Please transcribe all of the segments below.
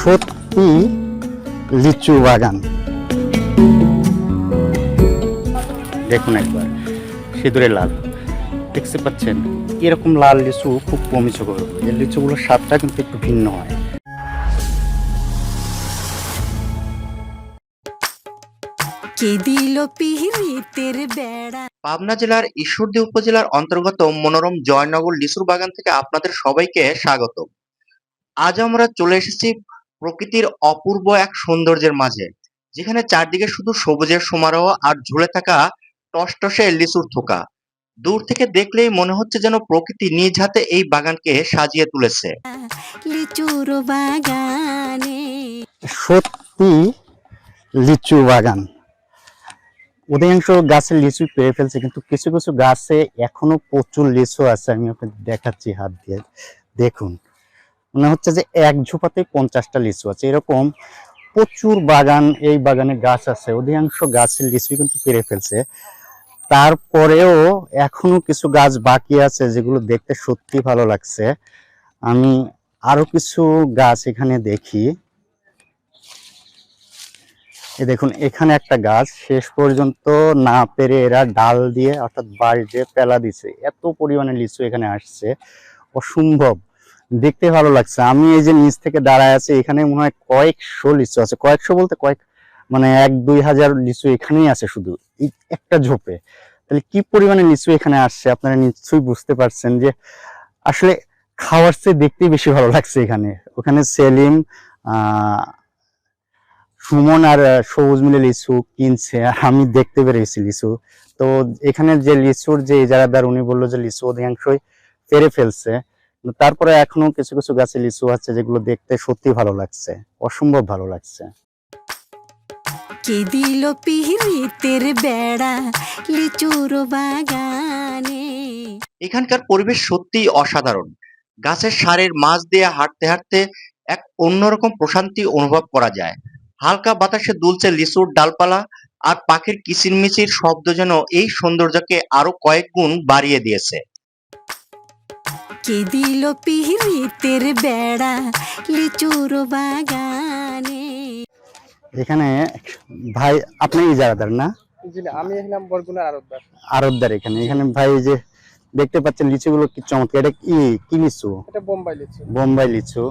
সত্যি লিচু বাগান। দেখুন একবার সিঁদুরে লাল দেখতে পাচ্ছেন, এরকম লাল লিচু খুব কমই চোখে পড়বে। এই লিচুগুলোর স্বাদটা কিন্তু একটু ভিন্ন হয়। পাবনা জেলার ঈশ্বরদী উপজেলার অন্তর্গত মনোরম জয়নগর লিচুর বাগান থেকে আপনাদের সবাইকে স্বাগত। আজ আমরা চলে এসেছি প্রকৃতির অপূর্ব এক সৌন্দর্যের মাঝে, যেখানে চারদিকে শুধু সবুজের সমারোহ আর ঝুলে থাকা টসটসে লিচুর থোকা। দূর থেকে দেখলেই মনে হচ্ছে যেন প্রকৃতি নিজ হাতে এই বাগানকে সাজিয়ে তুলেছে। লিচুর বাগানে সত্যি লিচু বাগান। অধিকাংশ গাছের লিচু পেয়ে ফেলছে, কিন্তু কিছু কিছু গাছে এখনো প্রচুর লিচু আছে। আমি আপনাকে দেখাচ্ছি হাত দিয়ে, দেখুন মনে হচ্ছে যে এক ঝোপাতে 50টা লিচু আছে। এরকম প্রচুর বাগান, এই বাগানে গাছ আছে। অধিকাংশ গাছের লিচু কিন্তু পেরে ফেলছে, তারপরেও এখনো কিছু গাছ বাকি আছে যেগুলো দেখতে সত্যি ভালো লাগছে। আমি আরো কিছু গাছ এখানে দেখি। এই দেখুন, এখানে একটা গাছ শেষ পর্যন্ত না পেরে এরা ডাল দিয়ে অর্থাৎ বাঁশ দিয়ে পেলা দিছে। এত পরিমাণে লিচু এখানে আসছে, অসম্ভব দেখতে ভালো লাগছে। আমি এই যে নিচ থেকে দাঁড়ায় আছি, এখানে মনে হয় কয়েকশো লিচু আছে। কয়েকশো বলতে মানে 1-2 হাজার লিচু এখানেই আছে শুধু এই একটা ঝোপে। তাহলে কি পরিমাণে লিচু এখানে আসছে আপনারা নিশ্চয়ই বুঝতে পারছেন যে আসলে খাওয়ার চেয়ে দেখতেই বেশি ভালো লাগছে এখানে। ওখানে সেলিম, সুমন আর সবুজ মিলে লিচু কিনছে, আর আমি দেখতে পেরেছি লিচু। তো এখানে যে লিচুর যে ইজারাদার, উনি বললো যে লিচু অধিকাংশই পেরে ফেলছে, তারপরে এখনো কিছু কিছু গাছে লিচু আছে যেগুলো দেখতে সত্যি ভালো লাগছে, অসম্ভব ভালো লাগছে। কে দিল পিহিতের বেড়া লিচুর বাগানে। এখানকার পরিবেশ সত্যিই অসাধারণ। গাছের সারির মাঝ দিয়ে হাঁটতে হাঁটতে এক অন্যরকম প্রশান্তি অনুভব করা যায়। হালকা বাতাসে দুলছে লিচুর ডালপালা, আর পাখির কিচিরমিচির শব্দ যেন এই সৌন্দর্যকে আরো কয়েক গুণ বাড়িয়ে দিয়েছে। কে দিল পিহিতের বেড়া লিচুর বাগানে। এখানে ভাই, আপনি ইজারাদার না? জি না, আমি হলাম বরগুনার আড়তদার। আরতদার। এখানে এখানে ভাই যে দেখতে পাচ্ছেন লিচুগুলো কি চমৎকার। এটা কি কি লিচু? এটা বোম্বাই লিচু। বোম্বাই লিচু।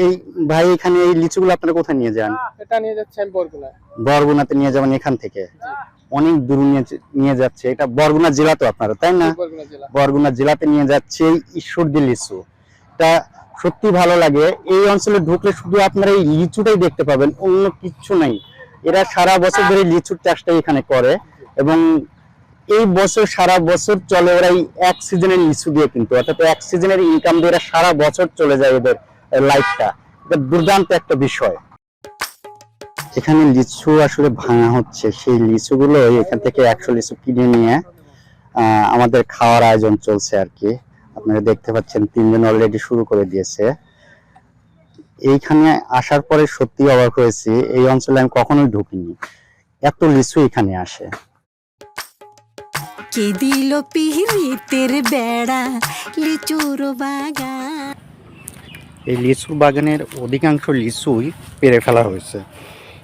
এই ভাই, এখানে এই লিচুগুলো আপনারা কোথায় নিয়ে যান? এটা নিয়ে যাচ্ছি আমি বরগুনায়। বরগুনাতে নিয়ে যাবেন এখান থেকে? অনেক দূর নিয়ে যাচ্ছে। এটা বরগুনা জেলা তো আপনারা, তাই না? বরগুনা জেলা। বরগুনা জেলাতে নিয়ে যাচ্ছে এই ঈশ্বরদী লিচু। এটা সত্যি ভালো লাগে। এই অঞ্চলে ঢুকলে শুধু আপনারা এই লিচুটাই দেখতে পাবেন, অন্য কিচ্ছু নাই। এরা সারা বছর ধরে লিচুর চাষটাই এখানে করে, এবং এই বছর সারা বছর চলে ওরা এই এক সিজনের লিচু দিয়ে, কিন্তু অর্থাৎ এক সিজনের ইনকাম দিয়ে এরা সারা বছর চলে যায় এদের লাইফটা। এটা দুর্দান্ত একটা বিষয়। এখানে লিচু আসলে ভাঙা হচ্ছে, সেই লিচুগুলো এখান থেকে 100 লিচু কিনে নিয়ে আমাদের খাওয়ার আয়োজন চলছে আর কি। আপনারা দেখতে পাচ্ছেন 3 জন অলরেডি শুরু করে দিয়েছে। এইখানে আসার পরে সত্যি অবাক হয়েছি, এই অঞ্চলে আমি কখনোই ঢুকিনি, এত লিচু এখানে আসে। কে দিল পিহিতের বেড়া লিচুর বাগান। এই লিচুর বাগানের অধিকাংশ লিচুই পেরে ফেলা হয়েছে,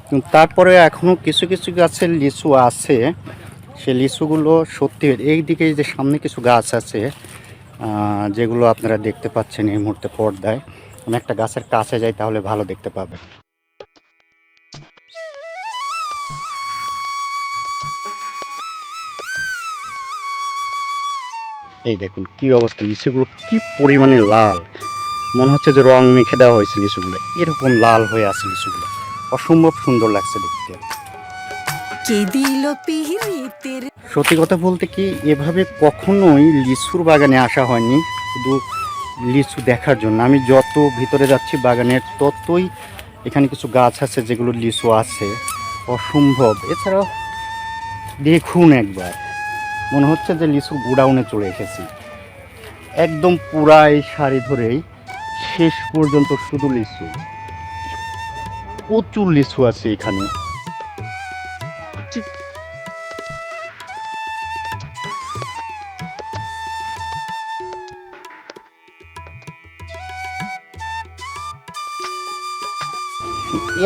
কিন্তু তারপরে এখনো কিছু কিছু গাছের লিচু আছে। সে লিচুগুলো সত্যি, এই দিকে যে সামনে কিছু গাছ আছে যেগুলো আপনারা দেখতে পাচ্ছেন এই মুহূর্তে পর্দায়। আমি একটা গাছের কাছে যাই, তাহলে ভালো দেখতে পাবেন। এই দেখুন কি অবস্থা, লিচুগুলো কি পরিমাণে লাল, মনে হচ্ছে যে রং মেখে দেওয়া হয়েছে লিচুগুলো, এরকম লাল হয়ে আছে লিচুগুলো। অসম্ভব সুন্দর লাগছে দেখতে। কে দিল পিহিতের। সত্যি কথা বলতে কি, এভাবে কখনোই লিচুর বাগানে আসা হয়নি শুধু লিচু দেখার জন্য। আমি যত ভিতরে যাচ্ছি বাগানের, ততই এখানে কিছু গাছ আছে যেগুলো লিচু আছে, অসম্ভব। এছাড়াও দেখুন একবার, মনে হচ্ছে যে লিচু গোডাউনে চলে এসেছি। একদম পুরা এই সারি ধরেই শেষ পর্যন্ত শুধু লিচু, প্রচুর লিচু আছে এখানে।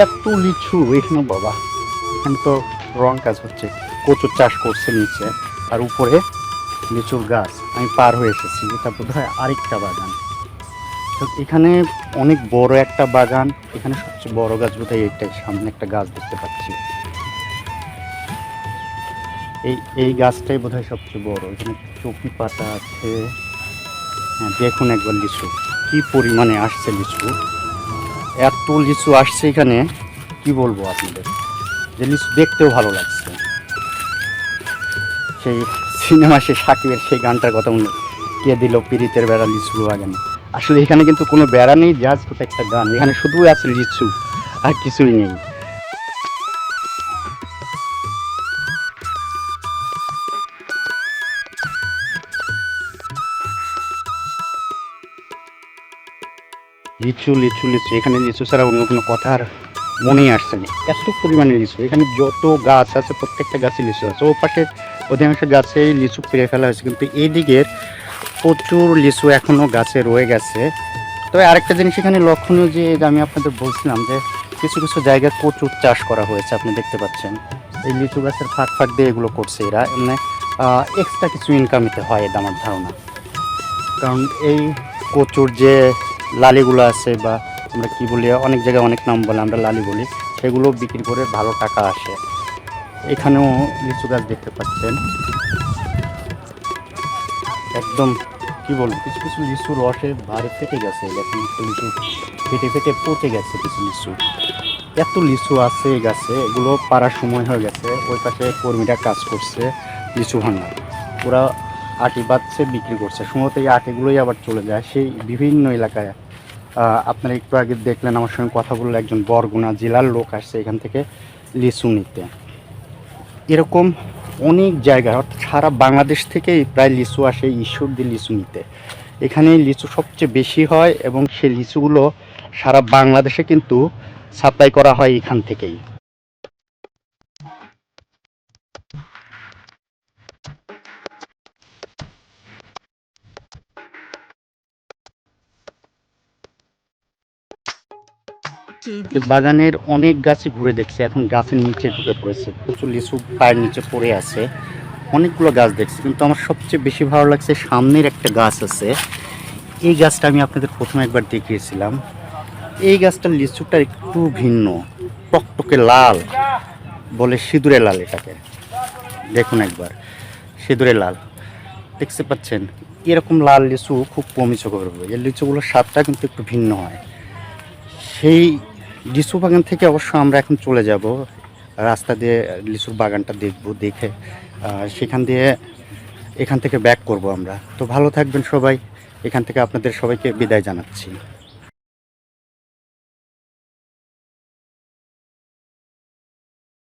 এত লিচু এখানে বাবা, এখানে তো রং কাজ হচ্ছে, কচুর চাষ করছে নিচে, আর উপরে লিচুর গাছ। আমি পার হয়ে এসেছি, এটা বোধ হয় আরেকটা বাগান। তো এখানে অনেক বড় একটা বাগান, এখানে সবচেয়ে বড় গাছ বোধ হয় এইটাই, সামনে একটা গাছ দেখতে পাচ্ছি, এই গাছটাই বোধ হয় সবচেয়ে বড়। এখানে চৌকি পাতা আছে। হ্যাঁ, দেখুন একবার লিচু কি পরিমাণে আসছে, লিচু এত লিচু আসছে এখানে, কি বলবো আপনাদের, যে লিচু দেখতেও ভালো লাগছে। সেই সিনেমা, সেই সাকিবের সেই গানটার কথা মনে, কে দিল পিরিতের বেড়া লিচু বাগানে। আসলে এখানে কিন্তু কোনো বেড়া নেই, জাস্ট একটা গান, এখানে শুধু আছে লিচু আর কিছুই নেই। লিচু লিচু লিচু, এখানে লিচু ছাড়া অন্য কোনো কথা আর মনেই আসছে না, এত পরিমাণে লিচু। এখানে যত গাছ আছে প্রত্যেকটা গাছে লিচু আছে, ও পাশে অধিকাংশ গাছেই লিচু পেরে ফেলা হয়েছে, কিন্তু এই দিকের প্রচুর লিচু এখনো গাছে রয়ে গেছে। তবে আরেকটা জিনিস এখানে লক্ষণীয়, যে আমি আপনাদের বলছিলাম যে কিছু কিছু জায়গায় প্রচুর চাষ করা হয়েছে, আপনি দেখতে পাচ্ছেন এই লিচু গাছের ফাঁক ফাঁক দিয়ে এগুলো করছে এরা, মানে এক্সট্রা কিছু ইনকাম নিতে হয়, এটা আমার ধারণা। কারণ এই কচুর যে লালিগুলো আছে, বা আমরা কি বলি, অনেক জায়গায় অনেক নাম বলে, আমরা লালি বলি, সেগুলো বিক্রি করে ভালো টাকা আসে। এখানেও লিচু গাছ দেখতে পাচ্ছেন, একদম কি বলবো, কিছু কিছু লিচু রসে ভারে ফেটে গেছে, দেখুন লিচু ফেটে ফেটে পচে গেছে কিছু লিচু। এত লিচু আছে এই গাছে, এগুলো পাড়ার সময় হয়ে গেছে। ওই পাশে কর্মীরা কাজ করছে লিচু ভাঙা, ওরা আটি বাঁধছে, বিক্রি করছে, সম্ভবত এই আটিগুলোই আবার চলে যায় সেই বিভিন্ন এলাকায়। আপনারা একটু আগে দেখলেন, আমার সঙ্গে কথা বললে একজন বরগুনা জেলার লোক আসছে এখান থেকে লিচু নিতে। এরকম অনেক জায়গায়, অর্থাৎ সারা বাংলাদেশ থেকেই প্রায় লিচু আসে ঈশ্বরদী লিচু নিতে। এখানে লিচু সবচেয়ে বেশি হয়, এবং সেই লিচুগুলো সারা বাংলাদেশে কিন্তু সাপ্লাই করা হয় এখান থেকেই। বাগানের অনেক গাছই ঘুরে দেখছে, এখন গাছের নিচে ঢুকে পড়েছে, প্রচুর লিচু পায়ের নিচে পড়ে আছে, অনেকগুলো গাছ দেখছি। কিন্তু আমার সবচেয়ে বেশি ভালো লাগছে সামনের একটা গাছ আছে, এই গাছটা আমি আপনাদের প্রথমে একবার দেখিয়েছিলাম। এই গাছটার লিচুটা একটু ভিন্ন, টকটকে লাল, বলে সিঁদুরে লাল এটাকে, দেখুন একবার সিঁদুরে লাল, দেখতে পাচ্ছেন? এরকম লাল লিচু খুব কমই চোখে পড়বে, এই লিচুগুলোর স্বাদটা কিন্তু একটু ভিন্ন হয়। সেই লিচু বাগান থেকে অবশ্য আমরা এখন চলে যাব, রাস্তা দিয়ে লিচুর বাগানটা দেখব, দেখে এখান থেকে ব্যাক করব আমরা। তো ভালো থাকবেন সবাই, এখান থেকে আপনাদের সবাইকে বিদায় জানাচ্ছি।